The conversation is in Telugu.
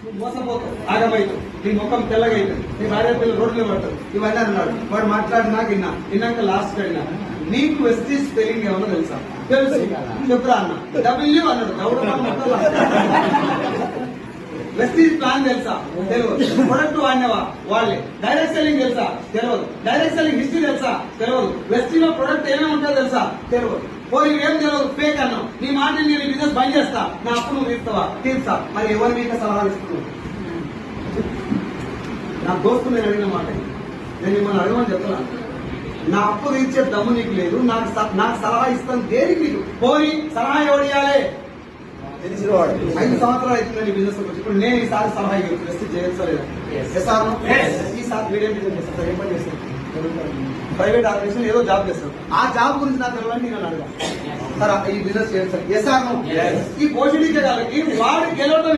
నువ్వు మోసపోతావు, ఆగమవుతావు, నీ ముఖం తెల్లగా అవుతుంది, నీ భార్య పిల్లలు రోడ్లు పడతారు, ఇవన్నీ అన్నాడు. వాడు మాట్లాడినాక విన్నాక లాస్ట్ అయినా నీకు వెస్టీజ్ స్పెల్లింగ్ ఏమన్నా తెలుసా? తెలుసు, చెప్పురా అన్న. డబ్ల్యూ అన్నాడు. వెస్టీజ్ ప్లాన్ తెలుసా? తెలియదు. ప్రొడక్ట్ వాడినవా? వాళ్ళే. డైరెక్ట్ సెల్లింగ్ తెలుసా? తెలియదు. డైరెక్ట్ సెల్లింగ్ హిస్టరీ తెలుసా? తెలియదు. వెస్టీజ్ లో ప్రొడక్ట్ ఏమేమి ఉంటుందో తెలుసా? తెలియదు. పోయి ఏం తెలియదు, ఫేక్ అన్నావు. నీ మాట నేను బిజినెస్ బంద్ చేస్తా, నా అప్పు నువ్వు తీస్తావా? తీర్చా. మరి ఎవరి మీద సలహాలు ఇస్తున్నావు? నా దోస్తు నేను అడిగిన మాట, నేను మిమ్మల్ని అడగమని చెప్తున్నా. నా అప్పు తీర్చే దమ్ము నీకు లేదు, నాకు సలహా ఇస్తాను దేనికి? నీకు పోయి సలహా ఎవడియాలి? 5 సంవత్సరాలు అవుతుంది నీ బిజినెస్ వచ్చి. ఇప్పుడు నేను ఈసారి సలహా ఇవ్వచ్చు, చేయొచ్చా లేదా? ఈసారి మీడియం బిజినెస్ చేస్తారు, ఏం పని చేస్తారు? ప్రైవేట్ ఆర్గనైజేషన్ ఏదో జాబ్ చేస్తారు. ఆ జాబ్ గురించి నాకు తెలియాలని నేను అడగా. సార్ ఈ బిజినెస్ చేయొచ్చు సార్. ఈ పోషిడికే వాళ్ళకి వాడు గెలవడం